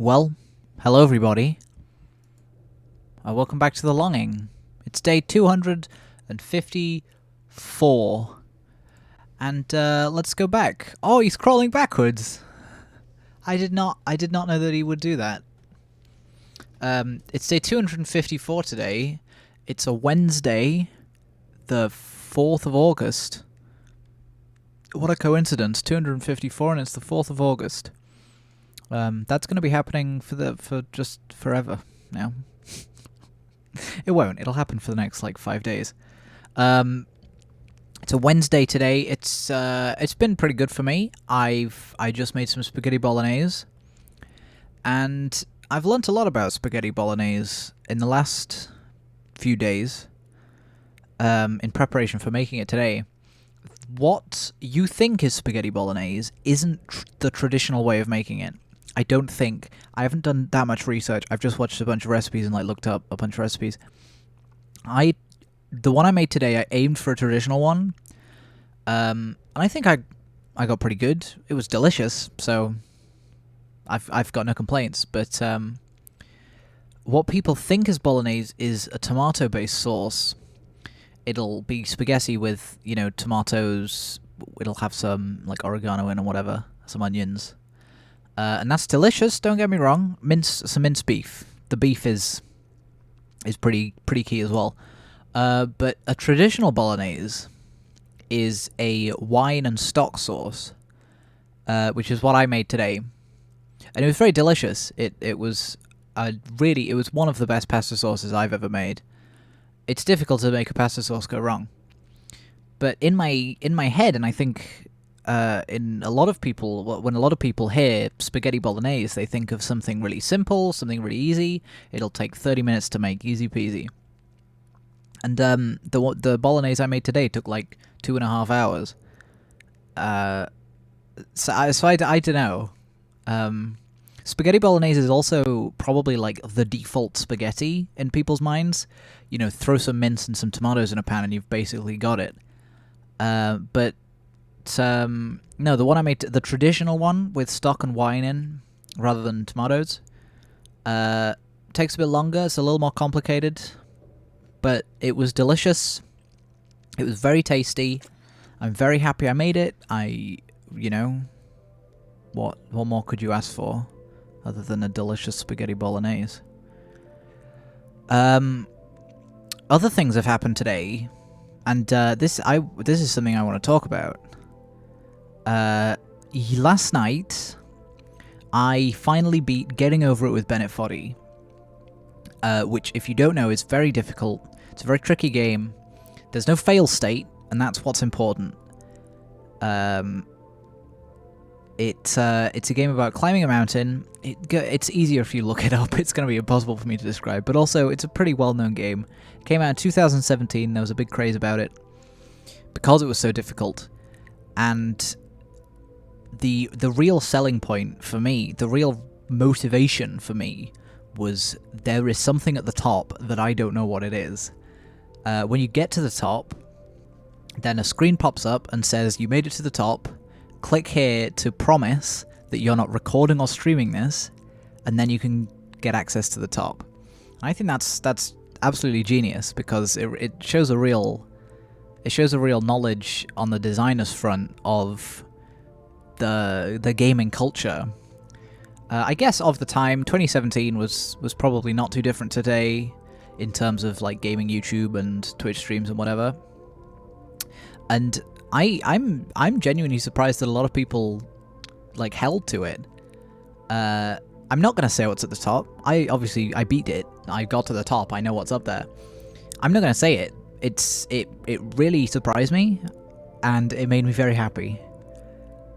Well, hello everybody. Welcome back to The Longing. It's day 254. And let's go back. Oh, he's crawling backwards. I did not know that he would do that. It's day 254 today. It's a Wednesday, the 4th of August. What a coincidence. 254 and it's the 4th of August. That's going to be happening for just forever now. It won't. It'll happen for the next 5 days. It's a Wednesday today. It's been pretty good for me. I just made some spaghetti bolognese, and I've learnt a lot about spaghetti bolognese in the last few days. In preparation for making it today. What you think is spaghetti bolognese isn't the traditional way of making it. I don't think. I haven't done that much research. I've just watched a bunch of recipes and looked up a bunch of recipes. The one I made today, I aimed for a traditional one. And I think I got pretty good. It was delicious, so I've got no complaints. But what people think is bolognese is a tomato-based sauce. It'll be spaghetti with, tomatoes. It'll have some oregano in and whatever, some onions. And that's delicious, don't get me wrong. Some minced beef. The beef is pretty key as well. But a traditional bolognese is a wine and stock sauce, which is what I made today. And it was very delicious. It was one of the best pasta sauces I've ever made. It's difficult to make a pasta sauce go wrong. But in my head, and I think in a lot of people, when a lot of people hear spaghetti bolognese, they think of something really simple, something really easy. It'll take 30 minutes to make, easy peasy. And the bolognese I made today took 2.5 hours. So I don't know. Spaghetti bolognese is also probably the default spaghetti in people's minds. Throw some mince and some tomatoes in a pan and you've basically got it. But no, the one I made, the traditional one with stock and wine in rather than tomatoes, takes a bit longer. It's a little more complicated, but it was delicious. It was very tasty. I'm very happy I made it. What more could you ask for other than a delicious spaghetti bolognese? Other things have happened today, and this is something I want to talk about. Last night, I finally beat Getting Over It with Bennett Foddy, which, if you don't know, is very difficult. It's a very tricky game. There's no fail state, and that's what's important. It's a game about climbing a mountain. It's easier if you look it up. It's going to be impossible for me to describe, but also it's a pretty well-known game. It came out in 2017. There was a big craze about it because it was so difficult. And the real selling point for me, the real motivation for me, was there is something at the top that I don't know what it is. When you get to the top, then a screen pops up and says, you made it to the top. Click here to promise that you're not recording or streaming this, and then you can get access to the top. I think that's absolutely genius, because it shows a real knowledge on the designer's front of the gaming culture. I guess of the time, 2017 was probably not too different today in terms of gaming YouTube and Twitch streams and whatever. And I'm genuinely surprised that a lot of people held to it. I'm not gonna say what's at the top. I beat it. I got to the top. I know what's up there. I'm not gonna say it. It really surprised me, and it made me very happy.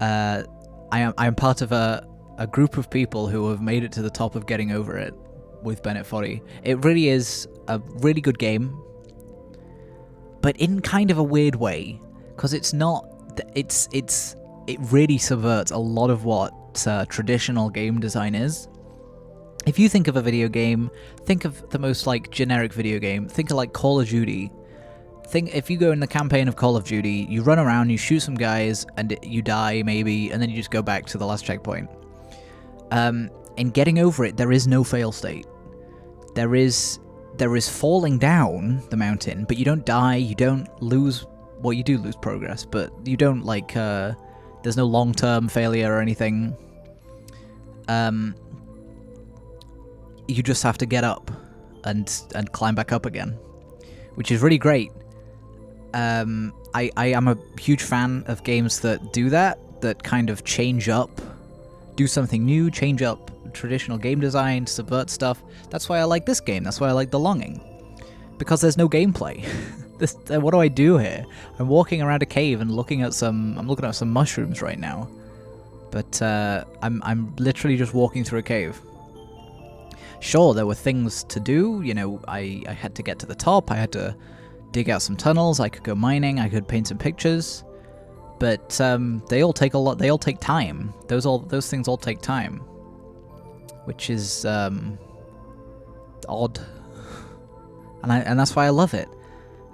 I am part of a group of people who have made it to the top of Getting Over It with Bennett Foddy. It really is a really good game, but in kind of a weird way, because it's not. It really subverts a lot of what traditional game design is. If you think of a video game, think of the most generic video game. Think of Call of Duty. If you go in the campaign of Call of Duty, you run around, you shoot some guys, and you die maybe, and then you just go back to the last checkpoint. in Getting Over It, there is no fail state. There is falling down the mountain, but you don't die, you don't lose... Well, you do lose progress, but you don't, like, there's no long-term failure or anything. You just have to get up and climb back up again, which is really great. I am a huge fan of games that do that kind of change up, do something new, change up traditional game design, subvert stuff. That's why I like this game. That's why I like The Longing, because there's no gameplay. What do I do here? I'm walking around a cave and looking at some mushrooms right now, but I'm literally just walking through a cave. Sure, there were things to do. You know, I had to get to the top. I had to dig out some tunnels. I could go mining. I could paint some pictures. But they all take a lot. They all take time. Those things all take time, which is odd. And that's why I love it.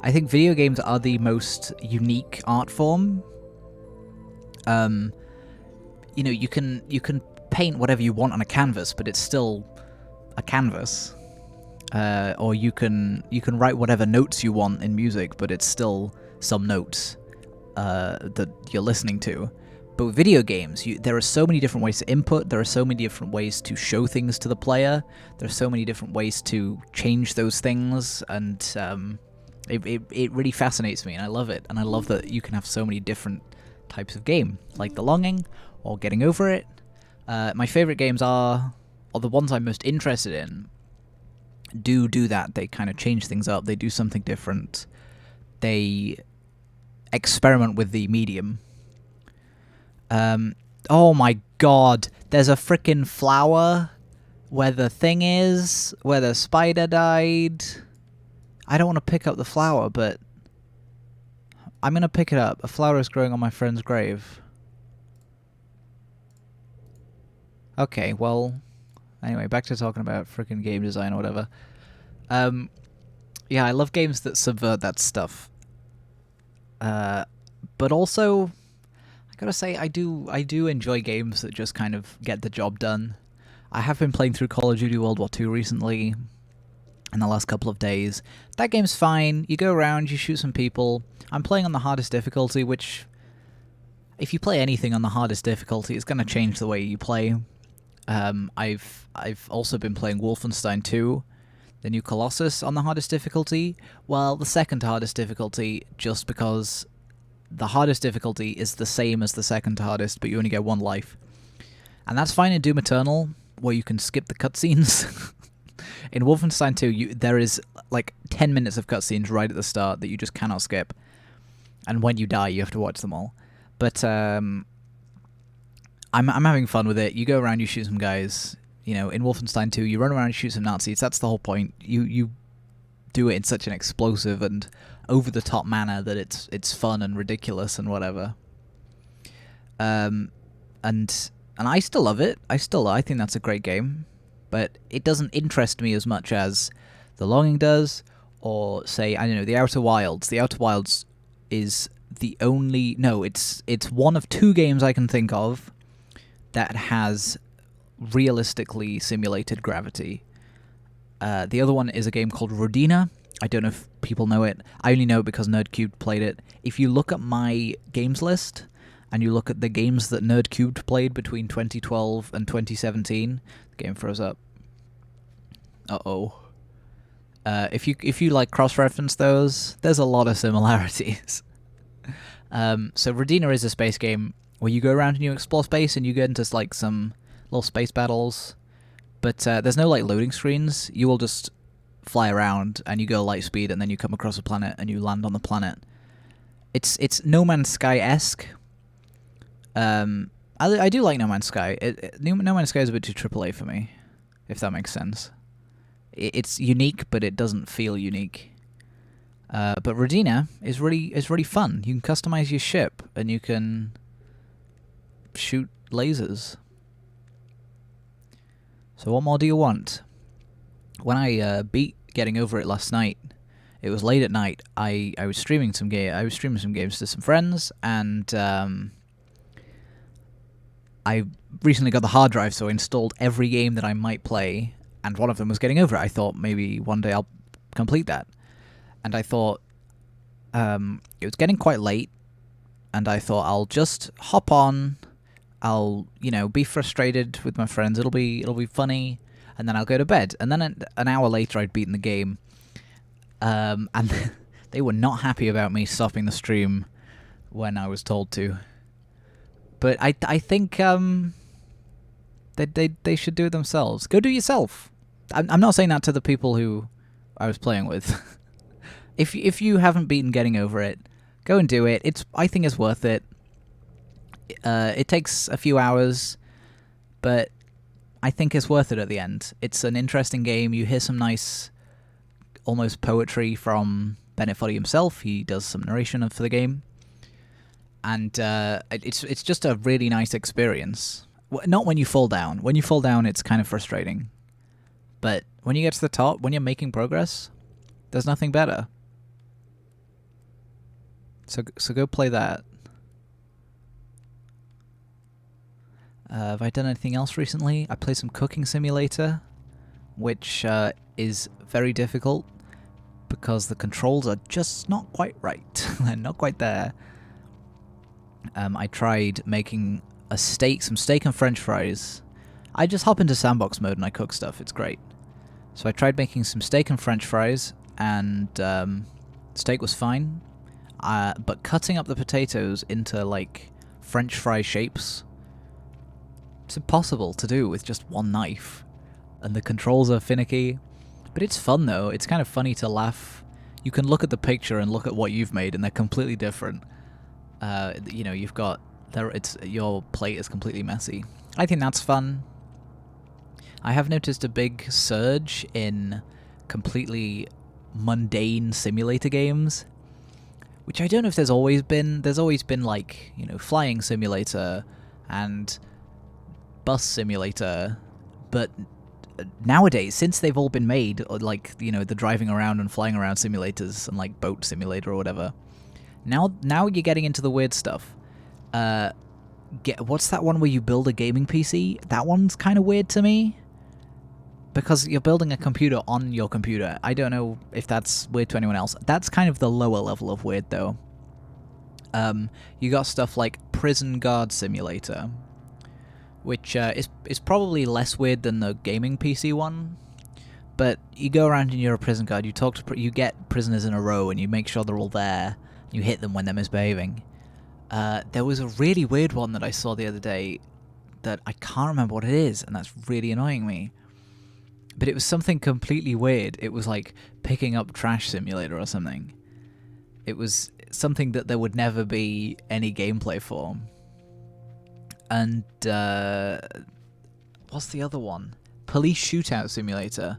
I think video games are the most unique art form. You know, you can paint whatever you want on a canvas, but it's still a canvas. Or you can write whatever notes you want in music, but it's still some notes that you're listening to. But with video games, there are so many different ways to input, there are so many different ways to show things to the player, there are so many different ways to change those things, and it really fascinates me, and I love it. And I love that you can have so many different types of game, like The Longing, or Getting Over It. My favorite games are the ones I'm most interested in, do that. They kind of change things up, they do something different, they experiment with the medium. Oh my god, there's a frickin' flower where the thing is, where the spider died. I don't want to pick up the flower, but I'm gonna pick it up. A flower is growing on my friend's grave. Okay, well, anyway, back to talking about frickin' game design or whatever. Yeah, I love games that subvert that stuff. But also, I gotta say, I do enjoy games that just kind of get the job done. I have been playing through Call of Duty World War II recently, in the last couple of days. That game's fine. You go around, you shoot some people. I'm playing on the hardest difficulty, which, if you play anything on the hardest difficulty, it's gonna change the way you play. I've also been playing Wolfenstein 2, the New Colossus, on the hardest difficulty. Well, the second hardest difficulty, just because the hardest difficulty is the same as the second hardest, but you only get one life. And that's fine in Doom Eternal, where you can skip the cutscenes. In Wolfenstein 2, there is like 10 minutes of cutscenes right at the start that you just cannot skip. And when you die, you have to watch them all. But I'm having fun with it. You go around, you shoot some guys. You know, in Wolfenstein 2, you run around and shoot some Nazis. That's the whole point. You do it in such an explosive and over-the-top manner that it's fun and ridiculous and whatever. And I still love it. I think that's a great game. But it doesn't interest me as much as The Longing does, or say, I don't know, The Outer Wilds. The Outer Wilds is the only... No, it's one of two games I can think of that has realistically simulated gravity. The other one is a game called Rodina. I don't know if people know it. I only know it because Nerdcubed played it. If you look at my games list, and you look at the games that Nerdcubed played between 2012 and 2017, the game froze up. Uh-oh. If you like cross-reference those, there's a lot of similarities. So Rodina is a space game where you go around and you explore space and you get into like some little space battles, but there's no like loading screens. You will just fly around and you go light speed and then you come across a planet and you land on the planet. It's No Man's Sky-esque. I do like No Man's Sky. No Man's Sky is a bit too AAA for me, if that makes sense. It's unique, but it doesn't feel unique. But Rodina is really fun. You can customize your ship, and you can shoot lasers. So what more do you want? When I beat Getting Over It last night, it was late at night. I was streaming some games to some friends, and I recently got the hard drive, so I installed every game that I might play, and one of them was Getting Over It. I thought maybe one day I'll complete that. And I thought it was getting quite late, and I thought I'll just hop on. I'll, be frustrated with my friends. It'll be funny, and then I'll go to bed. And then an hour later, I'd beaten the game, and they were not happy about me stopping the stream when I was told to. But I think they should do it themselves. Go do it yourself. I'm not saying that to the people who I was playing with. If you haven't beaten Getting Over It, go and do it. I think it's worth it. It takes a few hours, but I think it's worth it at the end. It's an interesting game. You hear some nice, almost poetry from Bennett Foddy himself. He does some narration for the game, and it's just a really nice experience. Not when you fall down. When you fall down, it's kind of frustrating. But when you get to the top, when you're making progress, there's nothing better. So go play that. Have I done anything else recently? I played some Cooking Simulator, which is very difficult because the controls are just not quite right. They're not quite there. I tried making some steak and french fries. I just hop into sandbox mode and I cook stuff. It's great. So I tried making some steak and french fries, and steak was fine. But cutting up the potatoes into, like, french fry shapes, it's impossible to do with just one knife. And the controls are finicky. But it's fun, though. It's kind of funny to laugh. You can look at the picture and look at what you've made, and they're completely different. You've got... your plate is completely messy. I think that's fun. I have noticed a big surge in completely mundane simulator games, which I don't know if there's always been. There's always been, like, flying simulator and bus simulator, but nowadays, since they've all been made, like, the driving around and flying around simulators and, like, boat simulator or whatever, now you're getting into the weird stuff. What's that one where you build a gaming PC? That one's kind of weird to me, because you're building a computer on your computer. I don't know if that's weird to anyone else. That's kind of the lower level of weird, though. You got stuff like Prison Guard Simulator, which is probably less weird than the gaming PC one. But you go around and you're a prison guard. You get prisoners in a row and you make sure they're all there. You hit them when they're misbehaving. There was a really weird one that I saw the other day that I can't remember what it is, and that's really annoying me. But it was something completely weird. It was like picking up trash simulator or something. It was something that there would never be any gameplay for. And what's the other one? Police Shootout Simulator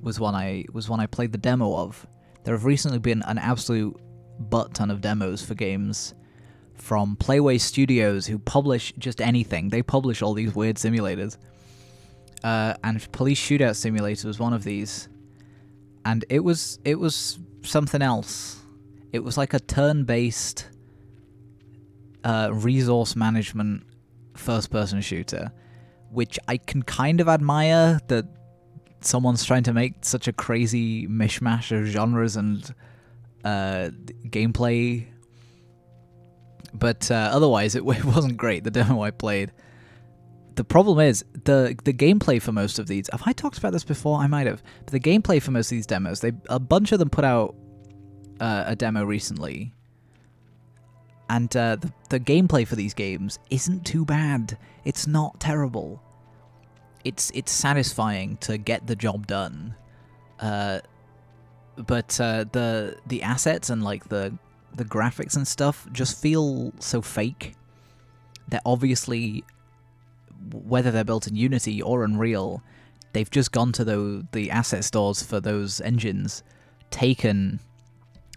was one I played the demo of. There have recently been an absolute butt ton of demos for games from Playway Studios, who publish just anything. They publish all these weird simulators. And Police Shootout Simulator was one of these. And it was something else. It was like a turn-based resource management first-person shooter, which I can kind of admire that someone's trying to make such a crazy mishmash of genres and gameplay. But otherwise, it wasn't great, the demo I played. The problem is, the gameplay for most of these... Have I talked about this before? I might have. But the gameplay for most of these demos, a bunch of them put out a demo recently. And the gameplay for these games isn't too bad. It's not terrible. It's satisfying to get the job done. But the assets and, like, the graphics and stuff just feel so fake. They're obviously, whether they're built in Unity or Unreal, they've just gone to the asset stores for those engines, taken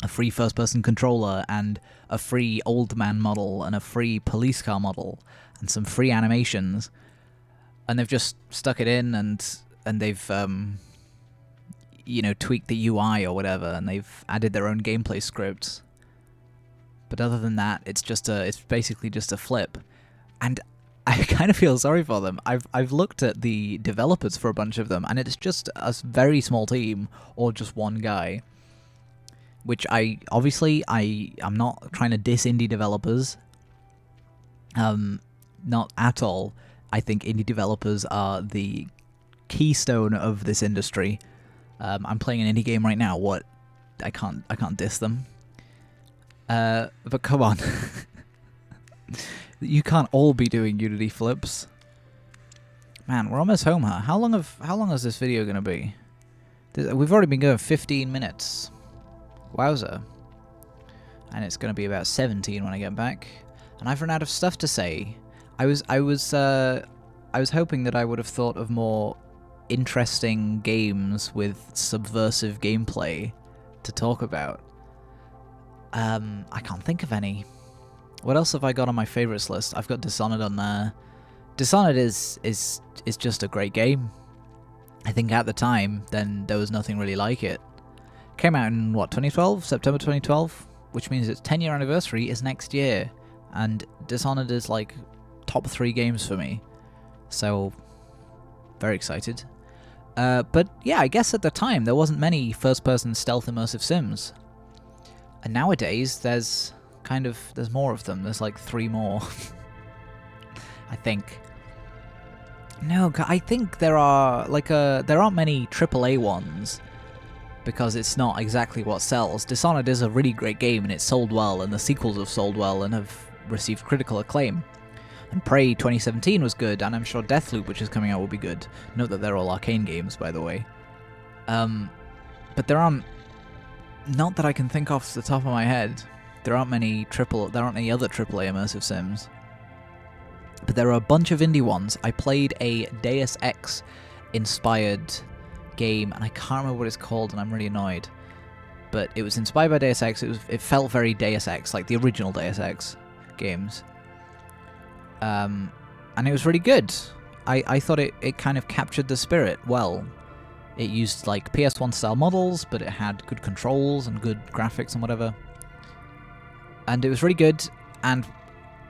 a free first-person controller and a free old man model and a free police car model and some free animations, and they've just stuck it in and they've tweaked the UI or whatever, and they've added their own gameplay scripts. But other than that, it's basically just a flip. And I kind of feel sorry for them. I've looked at the developers for a bunch of them, and it's just a very small team or just one guy. Which I'm not trying to diss indie developers. Not at all. I think indie developers are the keystone of this industry. I'm playing an indie game right now. What? I can't diss them. But come on. You can't all be doing Unity flips. Man, we're almost home, huh? How long is this video gonna be? We've already been going 15 minutes. Wowza. And it's gonna be about 17 when I get back. And I've run out of stuff to say. I was hoping that I would have thought of more interesting games with subversive gameplay to talk about. I can't think of any. What else have I got on my favorites list? I've got Dishonored on there. Dishonored is just a great game. I think at the time, then there was nothing really like it. Came out in what, 2012? September 2012? Which means its 10-year anniversary is next year. And Dishonored is like top 3 games for me. So, very excited. But yeah, I guess at the time there wasn't many first-person stealth immersive sims. And nowadays there's more of them. There's like 3 more. I think. No, I think there are there aren't many AAA ones because it's not exactly what sells. Dishonored is a really great game and it's sold well, and the sequels have sold well and have received critical acclaim. And Prey 2017 was good, and I'm sure Deathloop, which is coming out, will be good. Note that they're all Arcane games, by the way. But there aren't, not that I can think off the top of my head, there aren't any other AAA immersive sims. But there are a bunch of indie ones. I played a Deus Ex inspired game, and I can't remember what it's called, and I'm really annoyed. But it was inspired by Deus Ex. It felt very Deus Ex, like the original Deus Ex games. And it was really good. I thought it kind of captured the spirit well. It used like PS1 style models, but it had good controls and good graphics and whatever. And it was really good, and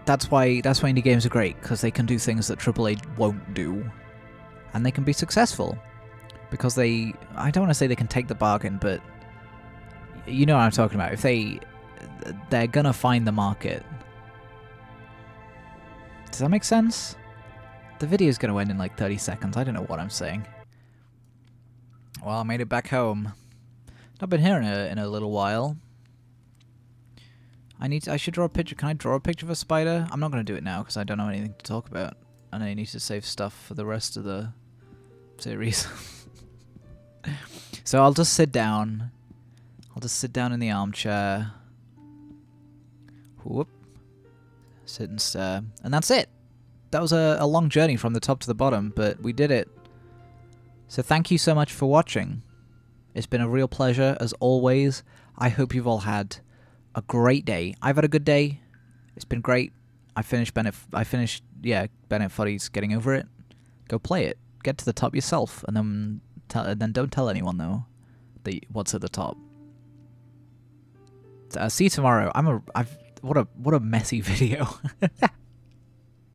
that's why indie games are great, because they can do things that AAA won't do. And they can be successful. Because I don't want to say they can take the bargain, but you know what I'm talking about. If they're gonna find the market. Does that make sense? The video's gonna end in like 30 seconds. I don't know what I'm saying. Well, I made it back home. Not been here in a little while. I should draw a picture. Can I draw a picture of a spider? I'm not gonna do it now because I don't know anything to talk about. And I need to save stuff for the rest of the series. So I'll just sit down. I'll just sit down in the armchair. Whoop. Sit and stare. And that's it. That was a long journey from the top to the bottom, but we did it. So thank you so much for watching. It's been a real pleasure, as always. I hope you've all had a great day. I've had a good day. It's been great. I finished Bennett Foddy's Getting Over It. Go play it. Get to the top yourself, and then don't tell anyone though what's at the top. See you tomorrow. What a messy video.